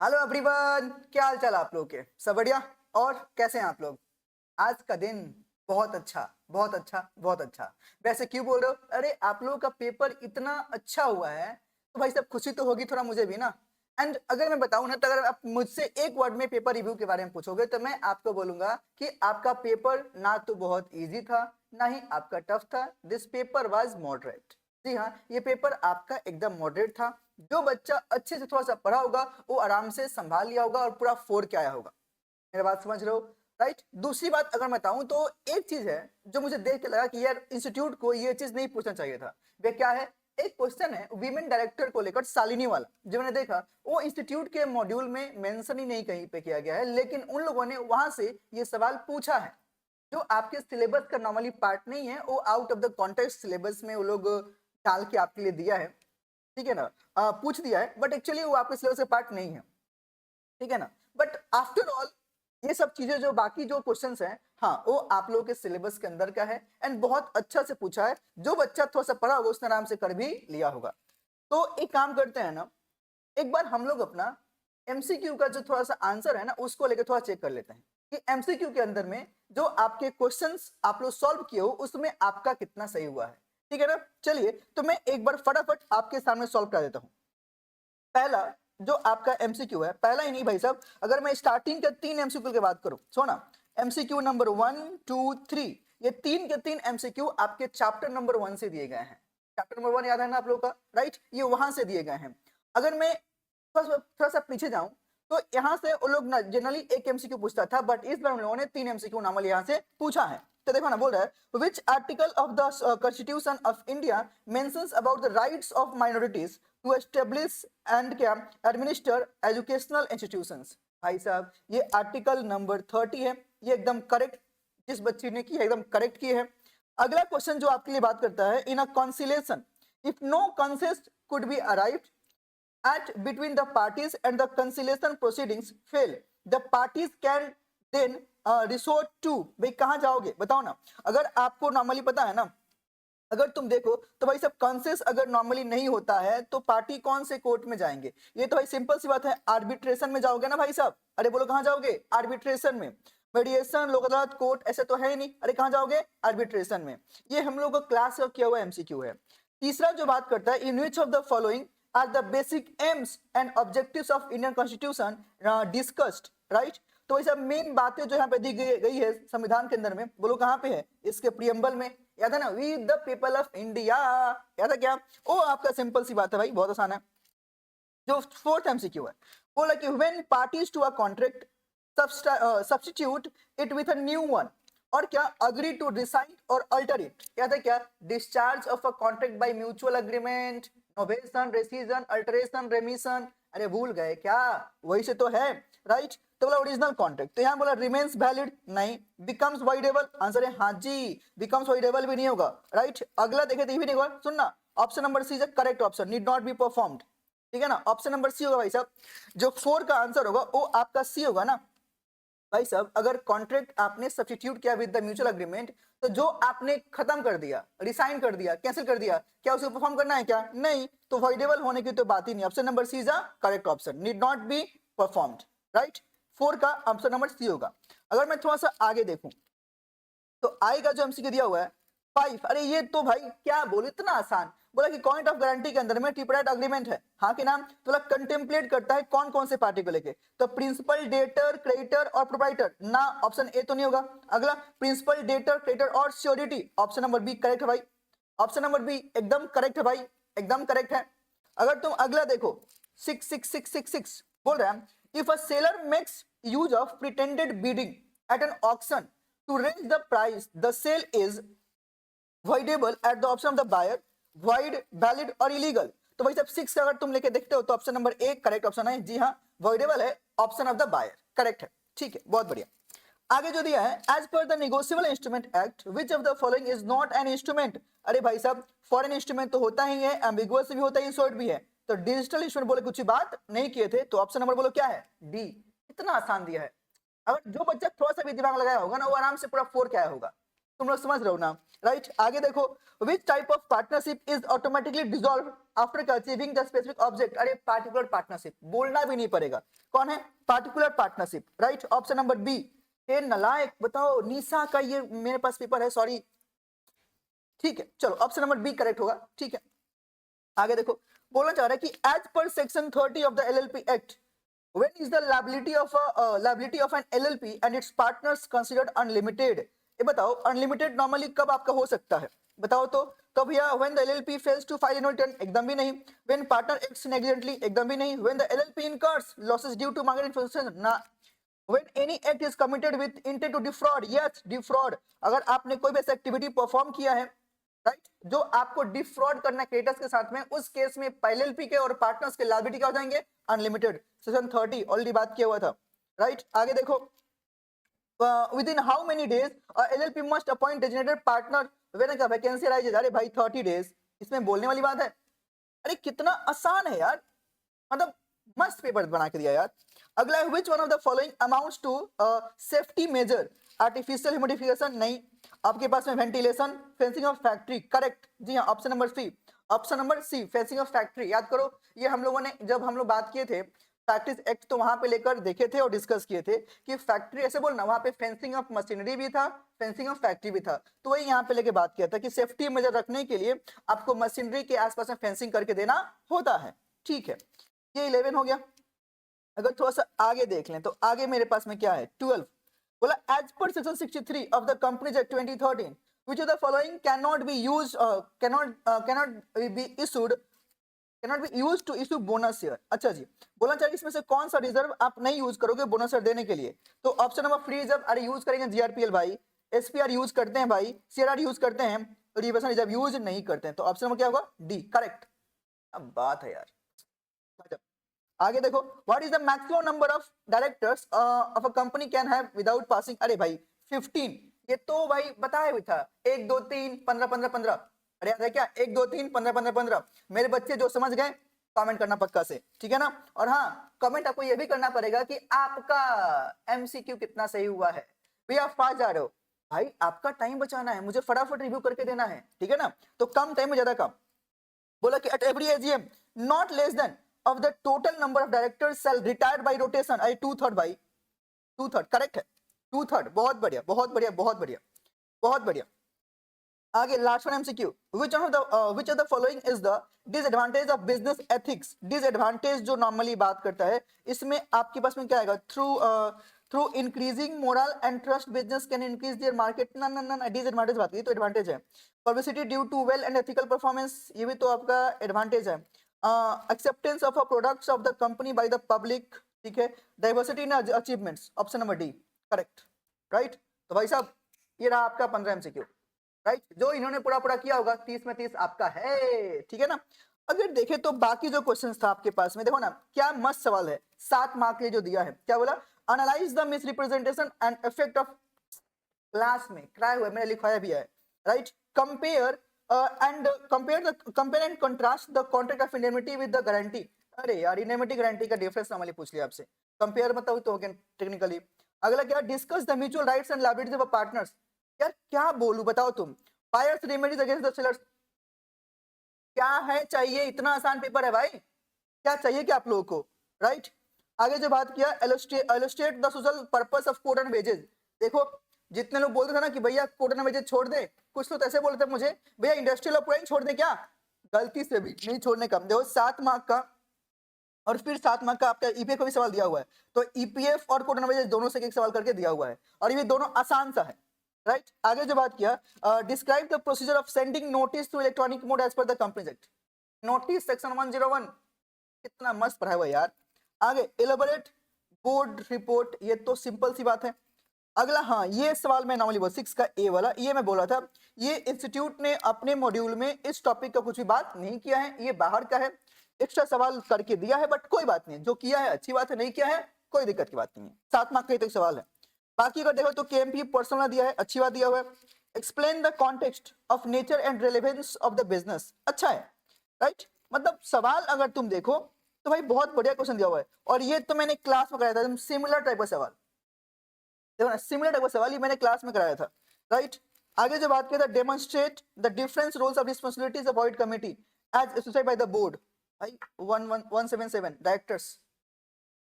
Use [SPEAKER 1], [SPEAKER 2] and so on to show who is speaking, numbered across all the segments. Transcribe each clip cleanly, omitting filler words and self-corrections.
[SPEAKER 1] Hello everyone, क्या हाल चाल आप लोग के? सब बढ़िया। और कैसे हैं आप लोग? आज का दिन बहुत अच्छा, बहुत अच्छा, बहुत अच्छा। वैसे क्यों बोल रहे हो? अरे आप लोगों का पेपर इतना अच्छा हुआ है तो भाई सब खुशी तो होगी थोड़ा, मुझे भी ना। एंड अगर मैं बताऊं ना, तो अगर आप मुझसे एक वर्ड में पेपर रिव्यू के बारे में पूछोगे तो मैं आपको बोलूंगा कि आपका पेपर ना तो बहुत इजी था, ना ही आपका टफ था। This paper was moderate. जी हाँ, ये पेपर आपका एकदम मॉडरेट था। जो बच्चा अच्छे से थोड़ा सा पढ़ा होगा वो आराम से संभाल लिया होगा और पूरा 4 के आया होगा। मेरा बात समझ रहे हो? राइट। दूसरी बात अगर मैं बताऊं तो एक चीज है जो मुझे देख के लगा कि यार इंस्टीट्यूट को ये चीज नहीं पूछना चाहिए था। वे क्या है? एक क्वेश्चन है वीमेन डायरेक्टर को लेकर शालिनी वाला, जो मैंने देखा वो इंस्टीट्यूट के मॉड्यूल में मेंशन ही नहीं कहीं पे किया गया है, लेकिन उन लोगों ने वहां से ये सवाल पूछा है जो आपके सिलेबस का नॉर्मली पार्ट नहीं है। वो out of the context syllabus में वो लोग डाल के आपके लिए दिया है। ठीक है ना? पूछ दिया है, बट एक्चुअली वो आपके सिलेबस का पार्ट नहीं है। ठीक है ना? बट आफ्टर ऑल ये सब चीजें जो बाकी जो क्वेश्चंस हैं, हाँ वो आप लोगों के सिलेबस के अंदर का है एंड बहुत अच्छा से पूछा है। जो बच्चा थोड़ा सा पढ़ा होगा उसने आराम से कर भी लिया होगा। तो एक काम करते हैं ना, एक बार हम लोग अपना एमसीक्यू का जो थोड़ा सा आंसर है ना उसको लेकर थोड़ा चेक कर लेते हैं कि एमसीक्यू के अंदर में जो आपके क्वेश्चंस आप लोग सॉल्व किए हो उसमें आपका कितना सही हुआ है। ठीक है ना? चलिए तो मैं एक बार फटाफट आपके सामने सॉल्व कर देता हूँ। पहला जो आपका एमसीक्यू है, पहला ही नहीं भाई साहब, अगर मैं स्टार्टिंग के 3 एमसीक्यू की बात करूं, सोना एमसीक्यू नंबर 1 2 3, ये 3 के 3 एमसीक्यू आपके चैप्टर नंबर 1 से दिए गए हैं। चैप्टर नंबर 1 याद है ना आप लोगों का? राइट, ये वहां से दिए गए हैं। अगर मैं थोड़ा सा पीछे जाऊं तो यहाँ से वो लोग ना जनरली एक एमसीक्यू पूछता था, बट इस बार उन लोगों ने 3 एमसीक्यू नॉर्मल यहाँ से पूछा है। तो देखो ना, बोल रहा है which article of the constitution of India mentions about the rights of minorities to establish and क्या एडमिनिस्टर एजुकेशनल इंस्टीट्यूशंस। भाई साहब ये आर्टिकल नंबर 30 है, ये एकदम करेक्ट जिस बच्ची ने की है एकदम करेक्ट की है। अगला क्वेश्चन जो आपके लिए बात करता है, in a conciliation if no consensus could be arrived at between the parties and the conciliation proceedings fail, the parties can then resort to, भाई कहां जाओगे बताओ ना। अगर आपको नॉर्मली पता है ना, अगर तुम देखो तो भाई सब कंसेस अगर नॉर्मली नहीं होता है तो पार्टी कौन से कोर्ट में जाएंगे? ये तो भाई सिंपल सी बात है, आर्बिट्रेशन में जाओगे ना भाई साहब। अरे बोलो कहां जाओगे? आर्बिट्रेशन में। मेडिएशन, लोक अदालत, कोर्ट ऐसे तो है ही नहीं, अरे कहां जाओगे? आर्बिट्रेशन में। ये हम लोग का क्लास का किया हुआ एमसीक्यू है। तीसरा जो बात करता है, in which of the following are the basic aims and objectives of Indian constitution discussed, right. तो ये सब मेन बातें जो यहाँ पे दी गई है संविधान के अंदर में, बोलो कहाँ पे है? इसके प्रियम्बल में। याद है ना, we the people of India, याद है क्या? ओ आपका सिंपल सी बात है भाई, बहुत आसान है। जो फोर्थ एमसीक्यू है, बोला कि when parties to a contract substitute it with a new one, और क्या अग्री टू रिसाइन और अल्टर इट। याद है क्या? Discharge of a contract by mutual agreement, novation, rescission, alteration, remission. अरे भूल गए क्या? वही से तो है, राइट। तो बोला ओरिजिनल कॉन्ट्रैक्ट, तो यहाँ बोला रिमेन्स वैलिड, नहीं। बिकम्स वॉइडेबल, आंसर है हाँ जी, बिकम्स वॉइडेबल भी नहीं होगा, राइट। अगला देखे तो ये भी नहीं होगा, सुनना। Option number C is correct option, need not be performed. ठीक है ना? ऑप्शन नंबर सी होगा भाई साहब। जो 4 का आंसर होगा वो आपका सी होगा ना भाई साहब। अगर कॉन्ट्रैक्ट आपने सब्स्टिट्यूट किया विद द म्यूचुअल एग्रीमेंट, तो जो आपने खत्म कर दिया, रिसाइन कर दिया, कैंसिल कर दिया, क्या उसे परफॉर्म करना है क्या? नहीं। तो वॉइडेबल होने की तो बात ही नहीं। Option number C is a correct option, need not be performed, right. 4 का ऑप्शन नंबर सी होगा। अगर मैं थोड़ा सा आगे देखूं तो आएगा जो एमसीक्यू दिया हुआ है 5। अरे ये तो भाई क्या बोले, इतना आसान। बोला कि पॉइंट ऑफ गारंटी के अंदर में ट्रिपराइट अग्रीमेंट है, हाँ के नाम। तो कंटेम्पलेट करता है कौन कौन से पार्टी को लेके? तो प्रिंसिपल, डेटर, क्रेडिटर और प्रोप्राइटर ना। ऑप्शन ए तो नहीं होगा। अगला प्रिंसिपल, डेटर, क्रेडिटर और surety, option number B correct है भाई। ऑप्शन नंबर बी एकदम करेक्ट है भाई, एकदम करेक्ट है। अगर तुम अगला देखो 66666 बोल रहा है, if a seller makes use of pretended bidding at an auction to raise the price, the sale is voidable at the option of the buyer, void, valid और illegal। तो भाई सब 6 का अगर तुम लेके देखते हो तो option number A correct option है। जी हाँ, voidable है, option of the buyer correct है। ठीक है, बहुत बढ़िया। आगे जो दिया है, as per the negotiable instrument act which of the following is not an instrument. अरे भाई साहब फॉरेन इंस्ट्रूमेंट तो होता ही है, एम्बिगुअस भी होता है, इंसर्ट भी है। तो डिजिटल इंस्ट्रूमेंट बोले कुछ बात नहीं किए थे, तो ऑप्शन नंबर बोलो क्या है? डी। इतना आसान दिया है। अगर जो बच्चा थोड़ा सा भी दिमाग लगाया होगा ना वो आराम से पूरा 4 क्या होगा। तुम लोग समझ रहे हो ना, राइट। आगे देखो, which type of partnership is automatically dissolve after achieving the specific object. अरे पार्टिकुलर पार्टनरशिप बोलना भी नहीं पड़ेगा, कौन है particular partnership, right. Option number B. हे नलायक, बताओ निशा का ये मेरे पास पेपर है, सॉरी, ठीक है चलो ऑप्शन नंबर बी करेक्ट होगा, ठीक है। आगे देखो, बोलना चाह रहा है कि as per section 30 of the LLP act, when is the liability of an LLP and its partners considered unlimited। ये बताओ अनलिमिटेड नॉर्मली कब आपका हो सकता है, बताओ तो भैया when the LLP fails to file annual return, एकदम भी नहीं। when partner acts negligently, एकदम भी नहीं। when the LLP incurs losses due to market influence, ना। when any act is committed with intent to defraud, yes defraud, अगर आपने कोई भी ऐसी एक्टिविटी परफॉर्म किया है, राइट, जो आपको डिफ्रॉड करना क्रेडिटर्स के साथ में, उस केस में एलएलपी के और पार्टनर्स के लायबिलिटी क्या हो जाएंगे, अनलिमिटेड। सेक्शन 30 ऑलरेडी बात किया हुआ था, राइट। आगे देखो, within how many days LLP must appoint designated partner when a vacancy arises. अरे भाई 30 डेज, इसमें बोलने वाली बात है, अरे कितना आसान है यार, मतलब मस्त पेपर बना के दिया यार। अगला है, which one of the following amounts to safety measure, artificial humidification नहीं, आपके पास में ventilation, fencing of factory, correct, जी हाँ option number C, option number C fencing of factory. याद करो, ये हम लोगों ने जब हम लोग बात किए थे फैक्ट्रीज एक्ट, तो वहां पे लेकर देखे थे और डिस्कस किए थे कि फैक्ट्री ऐसे बोलना, वहां पे फेंसिंग ऑफ मशीनरी भी था, फेंसिंग ऑफ फैक्ट्री भी था, तो वही यहाँ पे लेके बात किया था कि सेफ्टी मेजर रखने के लिए आपको मशीनरी के आसपास में फेंसिंग करके देना होता है, ठीक है। ये 11 हो गया। अगर थोड़ा सा आगे देख लें तो आगे मेरे पास में क्या है, 12 बोला, as per section 63 of the companies act 2013 which of the following cannot be used cannot be used to issue bonus share। अच्छा जी, बोलना चाहिए इसमें से कौन सा रिजर्व आप नहीं यूज करोगे बोनस शेयर देने के लिए, तो ऑप्शन नंबर फ्री रिजर्व, अरे यूज करेंगे जीआरपीएल भाई, एसपीआर यूज करते हैं भाई, सीआरआर यूज करते हैं, रिवर्सल रिजर्व यूज नहीं करते हैं, तो ऑप्शन नंबर क्या होगा, डी करेक्ट। अब बात है यार, आगे देखो, what is the maximum number of directors of a company can have without passing. अरे भाई 15, ये तो भाई बताया भी था, 1 2 3 15 15 15, अरे याद है क्या, 1 2 3 15 15 15। मेरे बच्चे जो समझ गए कमेंट करना पक्का से, ठीक है ना। और हाँ, कमेंट आपको ये भी करना पड़ेगा कि आपका एमसीक्यू कितना सही हुआ है। भैया आप फास्ट जा रहे हो भाई, आपका टाइम बचाना है, मुझे फटाफट रिव्यू करके देना है, ठीक है ना, तो कम टाइम में ज्यादा काम। बोला कि at every AGM not less than of the total number of directors shall retire by rotation। आई 2/3 भाई, 2/3 करेक्ट है, 2/3, बहुत बढ़िया बहुत बढ़िया बहुत बढ़िया बहुत बढ़िया। आगे last one MCQ, which of the following is the disadvantage of business ethics। Disadvantage जो नॉर्मली बात करता है, इसमें आपके पास में क्या आएगा, through increasing moral and trust business can increase their market, ना ना ना, डिसएडवांटेज बात की तो एडवांटेज है। Publicity due to well and ethical performance, ये भी तो आपका एडवांटेज है। Acceptance of a products of the company by the public, ठीक है। Diversity in achievements, option number D correct, right. तो भाई साहब ये रहा आपका 15 एमसीक्यू, राइट, जो इन्होंने पूरा पूरा किया होगा 30 में 30 आपका है, ठीक है ना। अगर देखें तो बाकी जो क्वेश्चंस था आपके पास में, देखो ना क्या मस्त सवाल है, 7 मार्क के लिए जो दिया है, क्या बोला, analyse the miss representation and effect of, class में कराया हुआ है, मैंने लिखवाया भी है, right. Compare compare and contrast the contract of indemnity with the guarantee. अरे यार इंडेमिनिटी गारंटी का डिफरेंस नॉर्मली पूछ लिया आपसे, कंपेयर मतलब तो टेक्निकली। अगला क्या, discuss the mutual rights and liabilities of partners. यार क्या बोलूं बताओ तुम, buyers remedies against the sellers, क्या है चाहिए, इतना आसान पेपर है भाई, क्या चाहिए क्या आप लोगों को, राइट। आगे जो बात किया, illustrate the social purpose of code and wages. देखो जितने लोग बोलते थे ना कि भैया कोड एंड वेजेस छोड़ दे, कुछ लोग ऐसे बोलते थे मुझे, भैया इंडस्ट्रियल ऑपरेशन छोड़ दे क्या, गलती से भी नहीं छोड़ने का। देखो 7 मार्क का और फिर 7 मार्क का आपका ईपीएफ का भी सवाल दिया हुआ है, तो ईपीएफ और कोड एंड वेजेस दोनों से एक सवाल करके दिया हुआ है, और ये दोनों आसान सा है, राइट। आगे जो बात किया, describe the procedure of sending notice through electronic mode as per the companies act. Notice section 101, कितना मस्त पढ़ा हुआ है यार। आगे एलेबोरेट बोर्ड रिपोर्ट, ये तो सिंपल सी बात है। अगला हाँ, ये सवाल मैं नॉर्मली बोल 6 का ए वाला, ये मैं बोला था, ये इंस्टीट्यूट ने अपने मॉड्यूल में इस टॉपिक का कुछ भी बात नहीं किया है, ये बाहर का है, एक्स्ट्रा सवाल करके दिया है, बट कोई बात नहीं, जो किया है अच्छी बात है, नहीं किया है कोई दिक्कत की बात नहीं है। 7 मार्क का एक सवाल है। बाकी अगर देखो तो केएमपी पर्सनल दिया है, अच्छी बात दिया हुआ है। Explain the context of nature and relevance of the business, अच्छा है, राइट। मतलब सवाल अगर तुम देखो तो भाई बहुत बढ़िया क्वेश्चन दिया हुआ है, और ये तो मैंने क्लास में कराया था, सिमिलर टाइप का सवाल, देखो ना सिमिलर टाइप का सवाल ये मैंने क्लास में कराया था, राइट। आगे जो बात किया था, demonstrate the difference roles of responsibilities of audit committee as associated by the board. भाई 177 डायरेक्टर्स।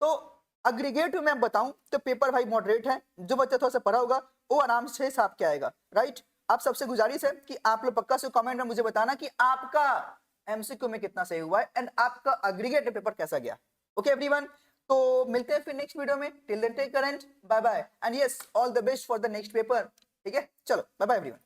[SPEAKER 1] तो अग्रीगेट में मैं बताऊं तो पेपर भाई मॉडरेट है, जो बच्चा थोड़ा सा पढ़ा होगा वो आराम से छाप के आएगा, राइट। आप सबसे गुजारिश है कि आप लोग पक्का से कमेंट में मुझे बताना कि आपका एमसीक्यू में कितना सही हुआ है एंड आपका अग्रीगेट पेपर कैसा गया। ओके एवरीवन, तो मिलते हैं फिर नेक्स्ट वीडियो में। Till then take care and bye bye and yes all the best for the next paper. ठीक है, चलो बाय बाय एवरीवन।